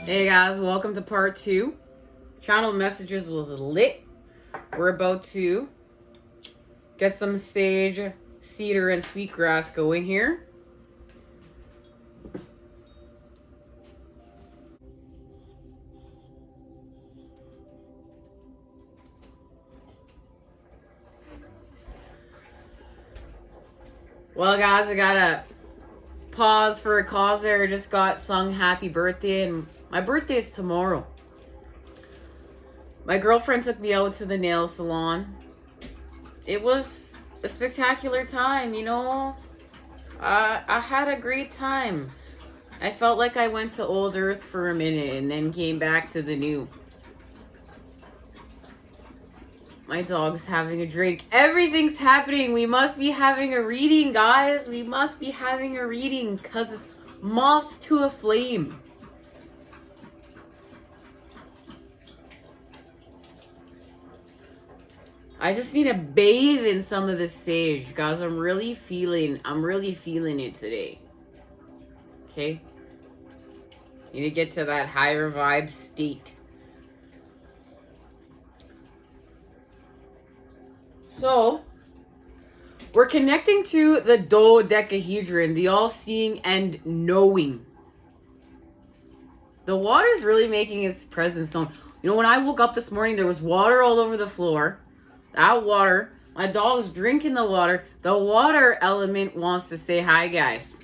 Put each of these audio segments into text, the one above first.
Hey guys, welcome to part 2. Channel messages was lit. We're about to get some sage, cedar, and sweetgrass going here. Well guys, I gotta pause for a cause there. I just got sung happy birthday, and my birthday is tomorrow. My girlfriend took me out to the nail salon. It was a spectacular time, you know. I had a great time. I felt like I went to old earth for a minute and then came back to the new. My dog's having a drink. Everything's happening. We must be having a reading, guys. We must be having a reading because it's moths to a flame. I just need to bathe in some of this sage, guys. I'm really feeling it today. Okay? Need to get to that higher vibe state. So, we're connecting to the dodecahedron, the all-seeing and knowing. The water is really making its presence known. You know, when I woke up this morning, there was water all over the floor. That water, my dog's drinking the water. The water element wants to say hi, guys.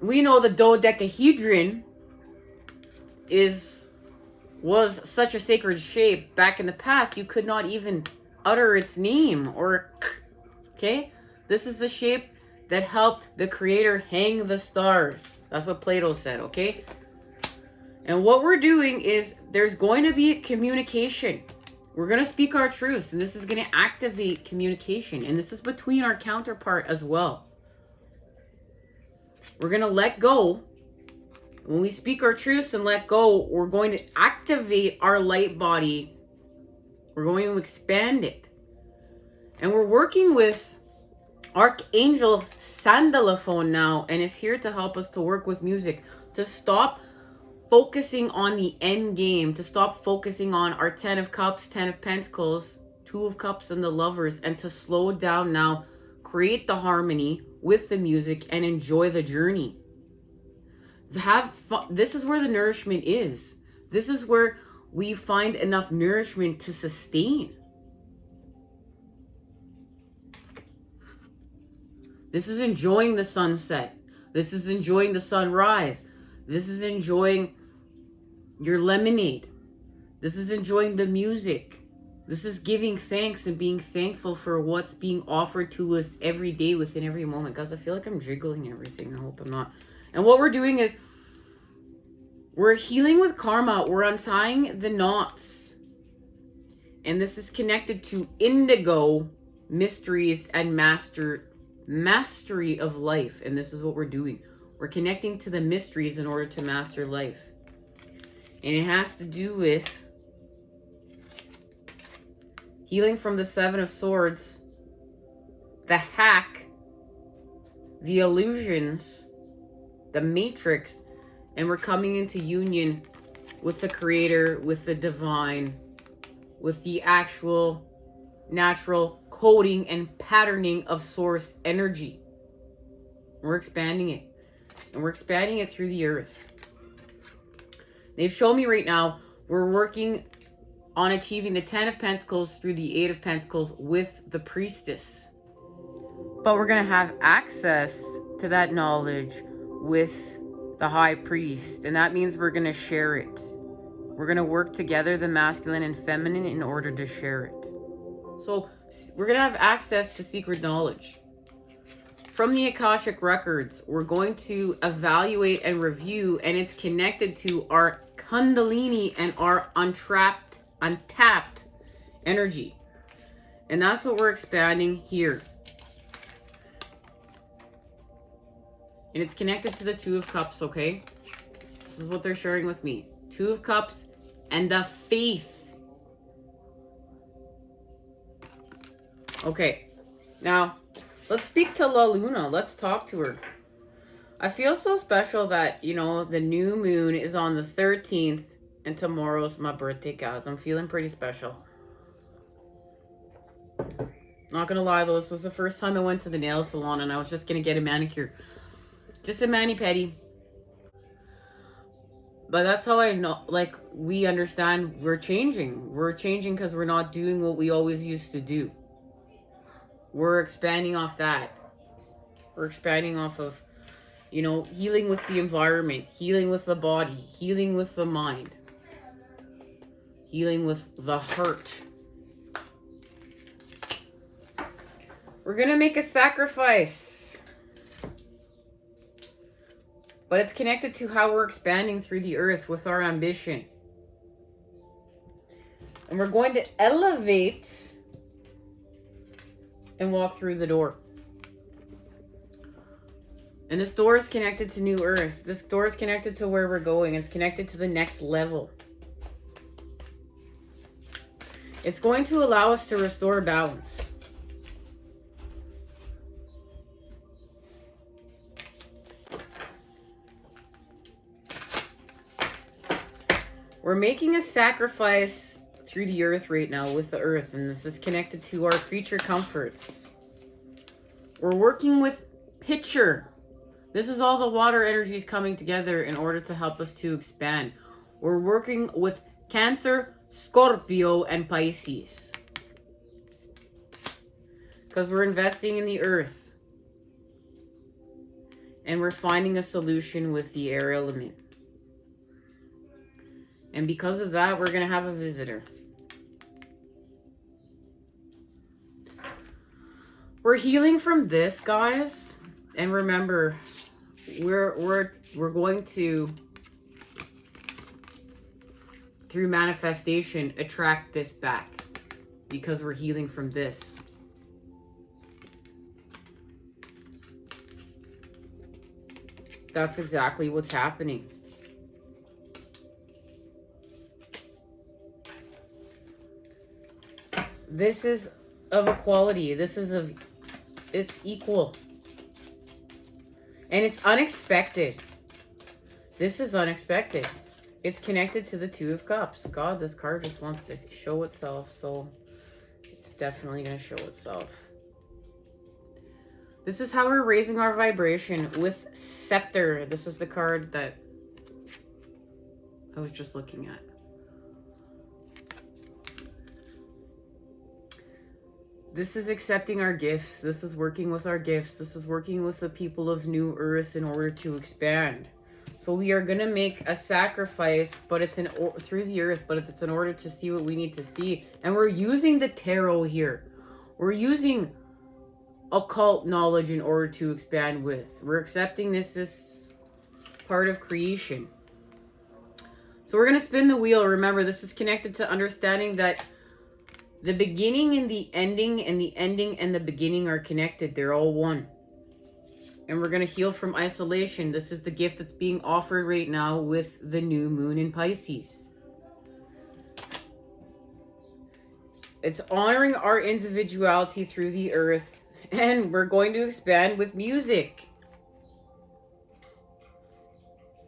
We know the dodecahedron was such a sacred shape back in the past, you could not even utter its name or okay? This is the shape that helped the creator hang the stars. That's what Plato said, okay? And what we're doing is there's going to be communication. We're going to speak our truths, and this is going to activate communication, and this is between our counterpart as well. We're going to let go. When we speak our truths and let go, we're going to activate our light body. We're going to expand it. And we're working with Archangel Sandalphon now, and is here to help us to work with music, to stop focusing on the end game, to stop focusing on our 10 of Cups, 10 of Pentacles, 2 of Cups, and the Lovers, and to slow down now, create the harmony with the music, and enjoy the journey. Have fun. This is where the nourishment is. This is where we find enough nourishment to sustain. This is enjoying the sunset. This is enjoying the sunrise. This is enjoying your lemonade. This is enjoying the music. This is giving thanks and being thankful for what's being offered to us every day within every moment. Guys, I feel like I'm jiggling everything. I hope I'm not. And what we're doing is we're healing with karma. We're untying the knots. And this is connected to indigo, mysteries, and mastery of life. And this is what we're doing. We're connecting to the mysteries in order to master life. And it has to do with healing from the 7 of Swords, the hack, the illusions, the matrix, and we're coming into union with the creator, with the divine, with the actual natural coding and patterning of source energy. We're expanding it. And we're expanding it through the earth. They've shown me right now, we're working on achieving the 10 of Pentacles through the 8 of Pentacles with the Priestess. But we're going to have access to that knowledge with the High Priest. And that means we're going to share it. We're going to work together, the masculine and feminine, in order to share it. So we're going to have access to secret knowledge. from the Akashic Records. We're going to evaluate and review, and it's connected to our Kundalini and our untapped energy. And that's what we're expanding here. And it's connected to the Two of Cups, okay? This is what they're sharing with me. Two of Cups and the Faith. Okay. Now, let's speak to La Luna. Let's talk to her. I feel so special that, you know, the new moon is on the 13th and tomorrow's my birthday, guys. I'm feeling pretty special. Not gonna lie though, this was the first time I went to the nail salon and I was just gonna get a manicure. Just a mani-pedi. But that's how I know, like, we understand we're changing. We're changing because we're not doing what we always used to do. We're expanding off that. We're expanding off of, you know, healing with the environment, healing with the body, healing with the mind, healing with the heart. We're gonna make a sacrifice. But it's connected to how we're expanding through the earth with our ambition. And we're going to elevate and walk through the door. And this door is connected to New Earth. This door is connected to where we're going. It's connected to the next level. It's going to allow us to restore balance. We're making a sacrifice through the earth right now with the earth, and this is connected to our creature comforts. We're working with pitcher. This is all the water energies coming together in order to help us to expand. We're working with Cancer, Scorpio, and Pisces. Because we're investing in the earth. And we're finding a solution with the air element. And because of that, we're going to have a visitor. We're healing from this, guys. And remember, we're going to, through manifestation, attract this back. Because we're healing from this. That's exactly what's happening. This is of equality. This is of, it's equal. And it's unexpected. This is unexpected. It's connected to the Two of Cups. God, this card just wants to show itself. So it's definitely going to show itself. This is how we're raising our vibration with Scepter. This is the card that I was just looking at. This is accepting our gifts. This is working with our gifts. This is working with the people of New Earth in order to expand. So we are going to make a sacrifice, but it's through the earth, but it's in order to see what we need to see. And we're using the tarot here. We're using occult knowledge in order to expand with. We're accepting this is part of creation. So we're going to spin the wheel. Remember, this is connected to understanding that the beginning and the ending and the ending and the beginning are connected. They're all one. And we're going to heal from isolation. This is the gift that's being offered right now with the new moon in Pisces. It's honoring our individuality through the earth. And we're going to expand with music.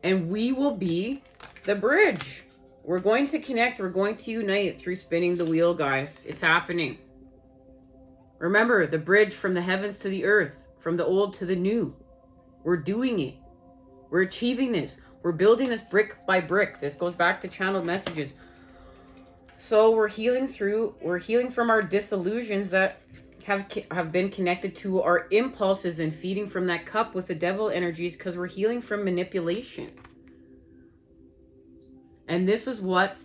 And we will be the bridge. We're going to connect. We're going to unite through spinning the wheel, guys. It's happening. Remember, the bridge from the heavens to the earth, from the old to the new. We're doing it. We're achieving this. We're building this brick by brick. This goes back to channeled messages. So we're healing from our disillusions that have been connected to our impulses and feeding from that cup with the devil energies, because we're healing from manipulation. And this is what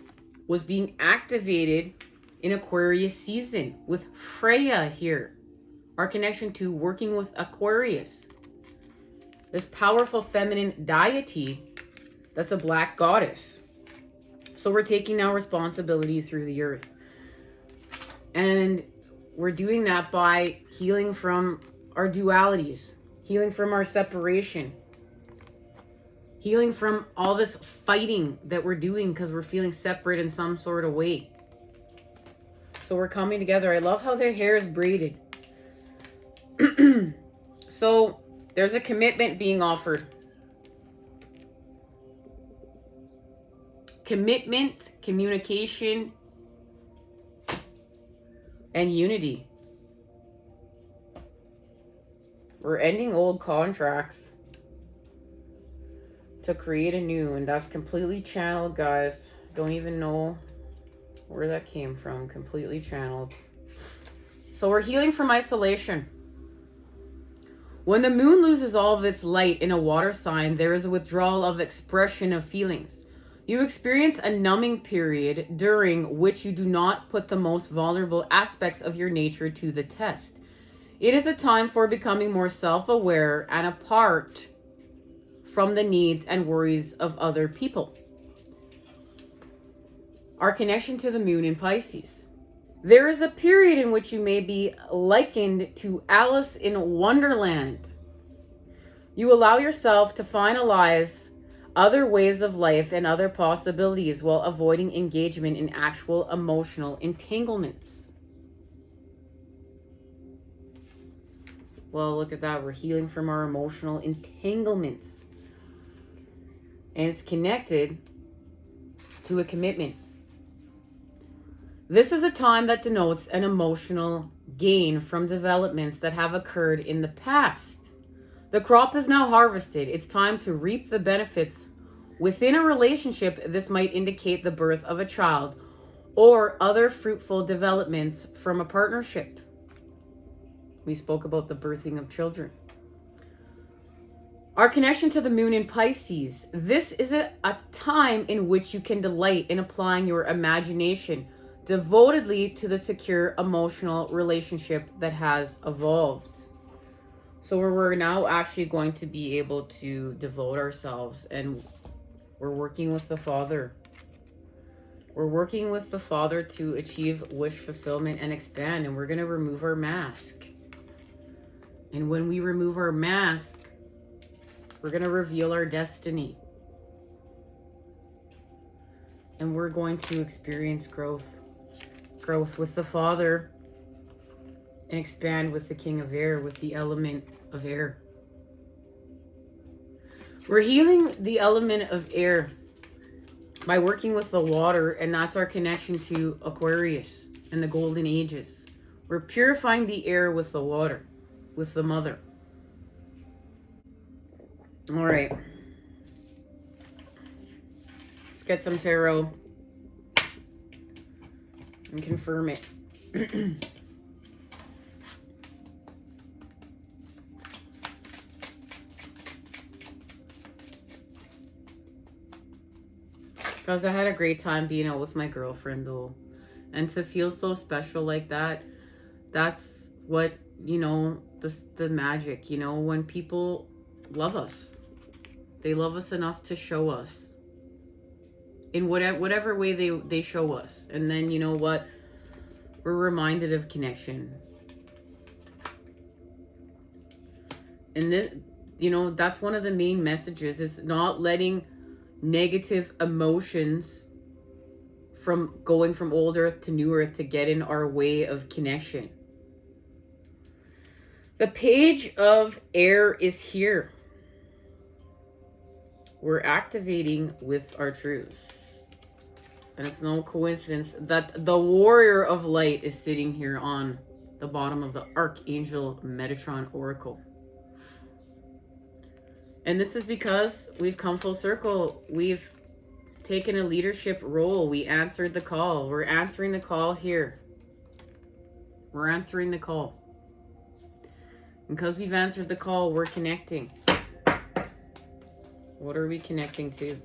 was being activated in Aquarius season with Freya here. our connection to working with Aquarius, this powerful feminine deity that's a black goddess. So we're taking our responsibility through the earth. And we're doing that by healing from our dualities, healing from our separation, healing from all this fighting that we're doing because we're feeling separate in some sort of way. So we're coming together. I love how their hair is braided. So there's a commitment being offered. Commitment, communication, and unity. We're ending old contracts to create a new, and that's completely channeled, guys. Don't even know where that came from. Completely channeled. So we're healing from isolation. When the moon loses all of its light in a water sign, there is a withdrawal of expression of feelings. You experience a numbing period during which you do not put the most vulnerable aspects of your nature to the test. It is a time for becoming more self-aware and apart from the needs and worries of other people. Our connection to the moon in Pisces. There is a period in which you may be likened to Alice in Wonderland. You allow yourself to finalize other ways of life and other possibilities while avoiding engagement in actual emotional entanglements. Well, look at that. We're healing from our emotional entanglements. And it's connected to a commitment. This is a time that denotes an emotional gain from developments that have occurred in the past. The crop is now harvested. It's time to reap the benefits. Within a relationship, this might indicate the birth of a child or other fruitful developments from a partnership. We spoke about the birthing of children. Our connection to the moon in Pisces. This is a time in which you can delight in applying your imagination devotedly to the secure emotional relationship that has evolved. So we're now actually going to be able to devote ourselves, and we're working with the Father. We're working with the Father to achieve wish fulfillment and expand, and we're going to remove our mask. And when we remove our mask, we're going to reveal our destiny. And we're going to experience growth. Growth with the Father, and expand with the King of Air, with the element of air. We're healing the element of air by working with the water, and that's our connection to Aquarius and the golden ages. We're purifying the air with the water, with the mother. All right. Let's get some tarot and confirm it. Because I had a great time being out with my girlfriend, though. And to feel so special like that, that's what, you know, the magic, you know, when people love us. They love us enough to show us. In whatever way they show us. And then, you know what? We're reminded of connection. And this, you know, that's one of the main messages, is not letting negative emotions from going from old earth to new earth to get in our way of connection. The page of air is here. We're activating with our truth. And it's no coincidence that the warrior of light is sitting here on the bottom of the Archangel Metatron Oracle. And this is because we've come full circle. We've taken a leadership role. We answered the call. We're answering the call here. We're answering the call. And because we've answered the call, we're connecting. What are we connecting to?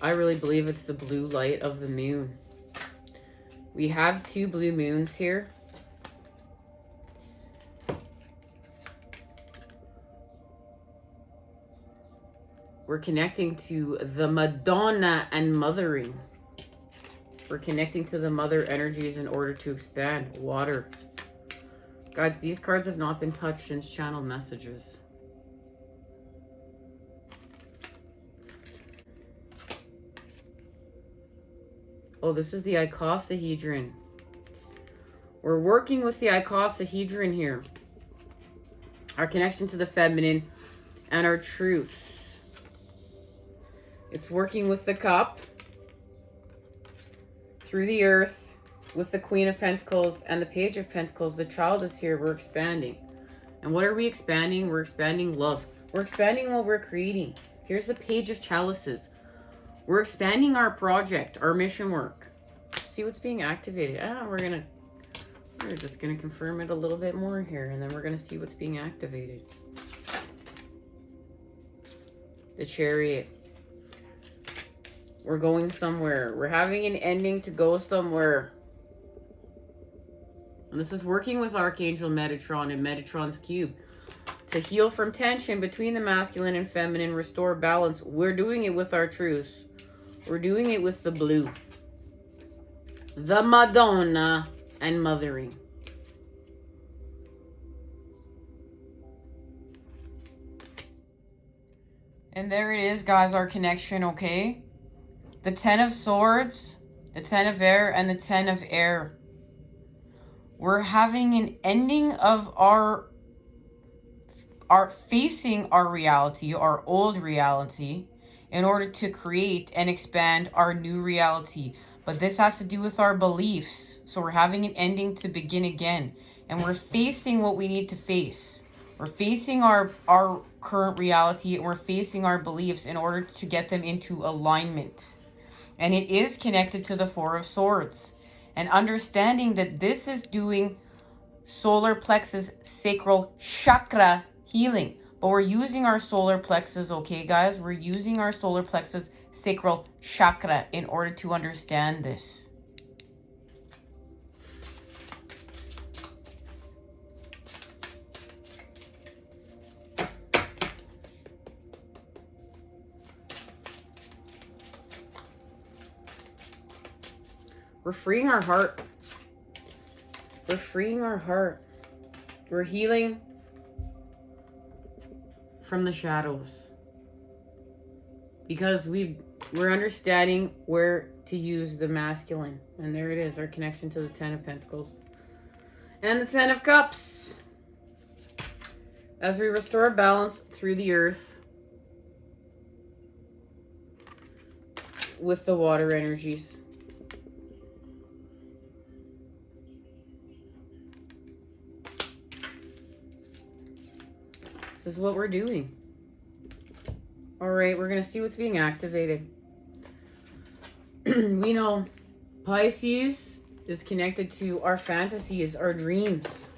I really believe it's the blue light of the moon. We have 2 blue moons here. We're connecting to the Madonna and mothering. We're connecting to the mother energies in order to expand. Water. Guys, these cards have not been touched since channel messages. Oh, this is the icosahedron. We're working with the icosahedron here. Our connection to the feminine and our truths. It's working with the cup. Through the earth. With the Queen of Pentacles and the Page of Pentacles. The child is here. We're expanding. And what are we expanding? We're expanding love. We're expanding what we're creating. Here's the Page of Chalices. We're expanding our project, our mission work. See what's being activated. We're just gonna confirm it a little bit more here, and then we're gonna see what's being activated. The Chariot. We're going somewhere. We're having an ending to go somewhere. And this is working with Archangel Metatron and Metatron's cube. To heal from tension between the masculine and feminine, restore balance. We're doing it with our truths. We're doing it with the blue. The Madonna and mothering. And there it is, guys, our connection, okay? The 10 of Swords, the 10 of Air, and the 10 of Air. We're having an ending of our facing our reality, our old reality, in order to create and expand our new reality. But this has to do with our beliefs. So we're having an ending to begin again. And we're facing what we need to face. We're facing our current reality, and we're facing our beliefs in order to get them into alignment. And it is connected to the 4 of Swords. And understanding that this is doing solar plexus sacral chakra healing. But we're using our solar plexus, okay, guys? We're using our solar plexus sacral chakra in order to understand this. We're freeing our heart. We're freeing our heart. We're healing from the shadows. Because we're understanding where to use the masculine. And there it is, our connection to the 10 of Pentacles. And the 10 of Cups. As we restore balance through the earth. With the water energies. This is what we're doing. Alright, we're going to see what's being activated. We know Pisces is connected to our fantasies, our dreams.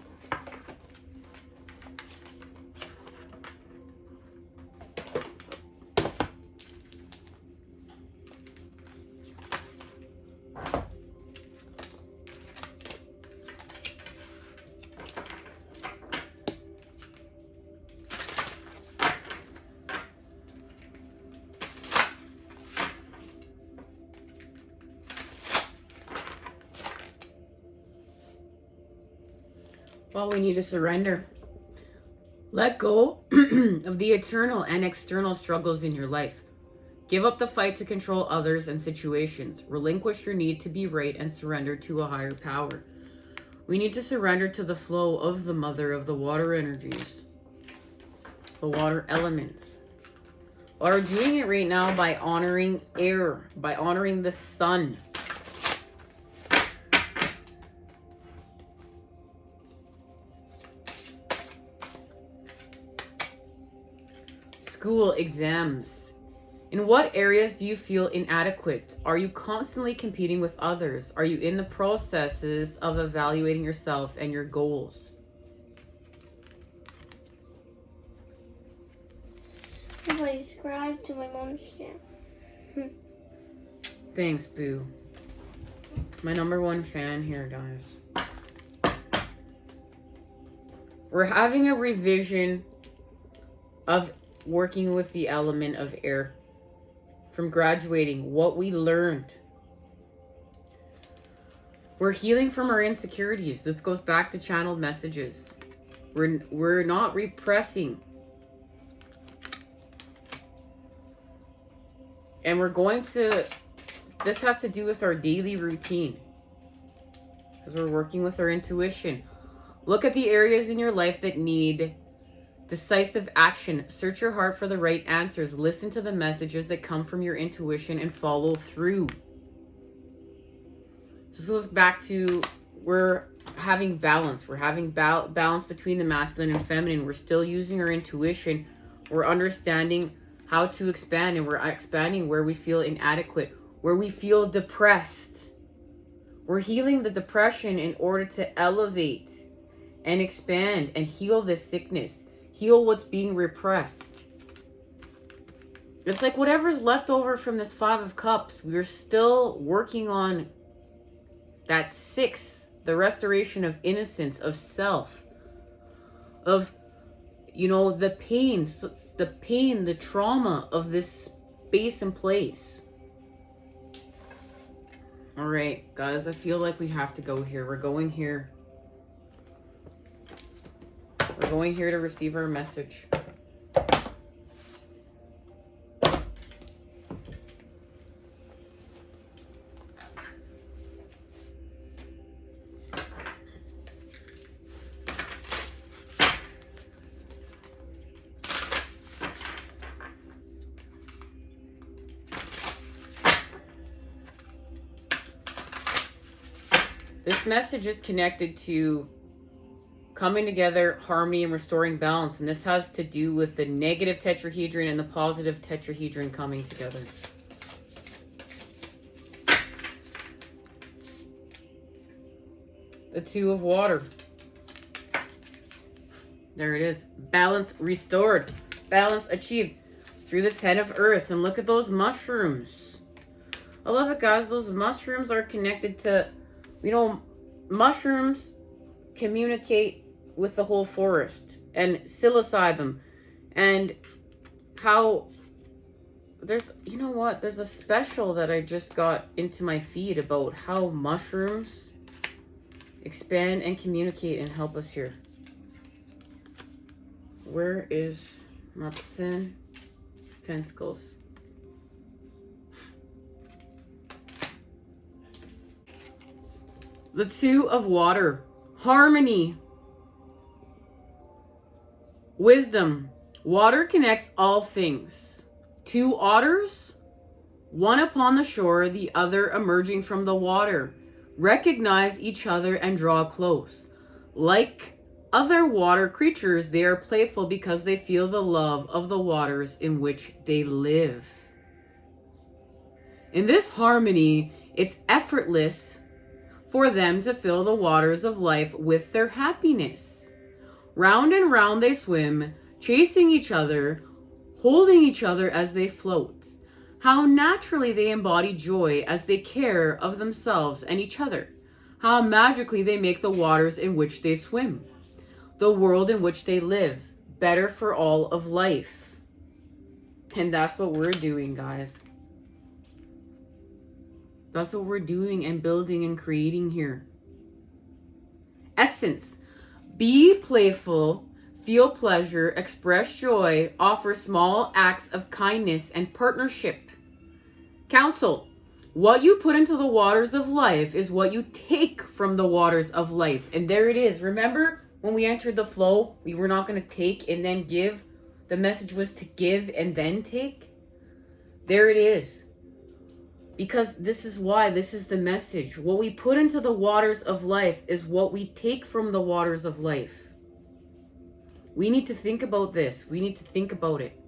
Well, we need to surrender. Let go of the eternal and external struggles in your life. Give up the fight to control others and situations. Relinquish your need to be right and surrender to a higher power. We need to surrender to the flow of the mother of the water energies. The water elements. We're doing it right now by honoring air, by honoring the sun. School exams. In what areas do you feel inadequate? Are you constantly competing with others? Are you in the processes of evaluating yourself and your goals? I subscribe to my mom's channel. Thanks, Boo. My number one fan here, guys. We're having a revision of working with the element of air. From graduating, what we learned. We're healing from our insecurities. This goes back to channeled messages. We're not repressing. And we're going to, this has to do with our daily routine. Because we're working with our intuition. Look at the areas in your life that need decisive action. Search your heart for the right answers. Listen to the messages that come from your intuition and follow through. This goes back to, we're having balance. We're having balance between the masculine and feminine. We're still using our intuition. We're understanding how to expand, and we're expanding where we feel inadequate, where we feel depressed. We're healing the depression in order to elevate and expand and heal this sickness. Heal what's being repressed. It's like whatever's left over from this 5 of Cups, we're still working on that 6th, the restoration of innocence, of self, of, you know, the pain, the trauma of this space and place. All right, guys, I feel like we have to go here. We're going here. We're going here to receive our message. This message is connected to coming together, harmony, and restoring balance. And this has to do with the negative tetrahedron and the positive tetrahedron coming together. The 2 of water. There it is. Balance restored. Balance achieved through the 10 of earth. And look at those mushrooms. I love it, guys. Those mushrooms are connected to, you know, mushrooms communicate with the whole forest, and psilocybin, and how there's, you know what, there's a special that I just got into my feed about how mushrooms expand and communicate and help us here. Where is my 10 Pentacles? The 2 of water. Harmony. Wisdom. Water connects all things. 2 otters, one upon the shore, the other emerging from the water, recognize each other and draw close. Like other water creatures, they are playful because they feel the love of the waters in which they live. In this harmony, it's effortless for them to fill the waters of life with their happiness. Round and round they swim, chasing each other, holding each other as they float. How naturally they embody joy as they care of themselves and each other. How magically they make the waters in which they swim, the world in which they live, better for all of life. And that's what we're doing, guys. That's what we're doing and building and creating here. Essence. Be playful, feel pleasure, express joy, offer small acts of kindness and partnership. Counsel. What you put into the waters of life is what you take from the waters of life. And there it is. Remember when we entered the flow, we were not going to take and then give. The message was to give and then take. There it is. Because this is why, this is the message. What we put into the waters of life is what we take from the waters of life. We need to think about this. We need to think about it.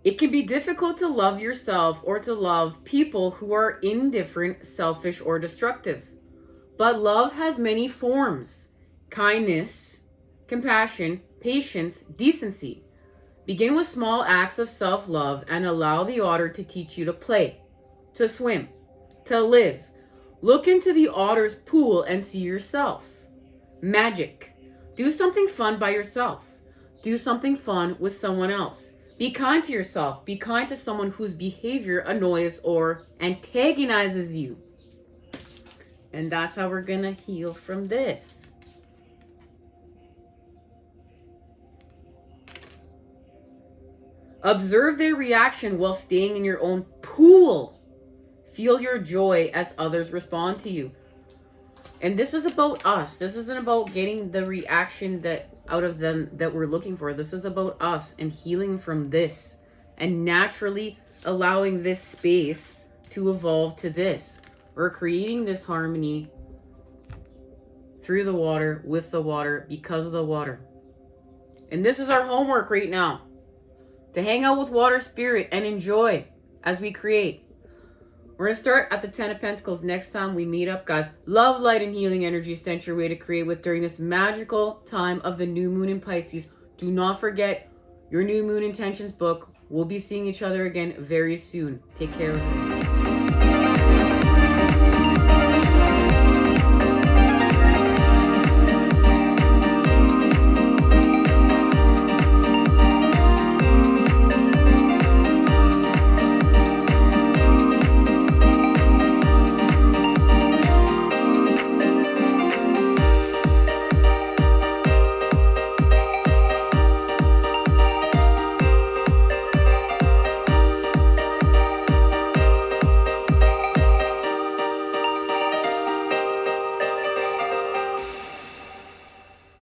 It can be difficult to love yourself or to love people who are indifferent, selfish, or destructive. But love has many forms. Kindness, compassion, patience, decency. Begin with small acts of self-love and allow the otter to teach you to play, to swim, to live. Look into the otter's pool and see yourself. Magic. Do something fun by yourself. Do something fun with someone else. Be kind to yourself. Be kind to someone whose behavior annoys or antagonizes you. And that's how we're going to heal from this. Observe their reaction while staying in your own pool. Feel your joy as others respond to you. And this is about us. This isn't about getting the reaction that out of them that we're looking for. This is about us and healing from this and naturally allowing this space to evolve to this. We're creating this harmony through the water, with the water, because of the water. And this is our homework right now. To hang out with water spirit and enjoy as we create. We're going to start at the 10 of Pentacles next time we meet up, guys. Love, light, and healing energy sent your way to create with during this magical time of the new moon in Pisces. Do not forget your new moon intentions book. We'll be seeing each other again very soon. Take care.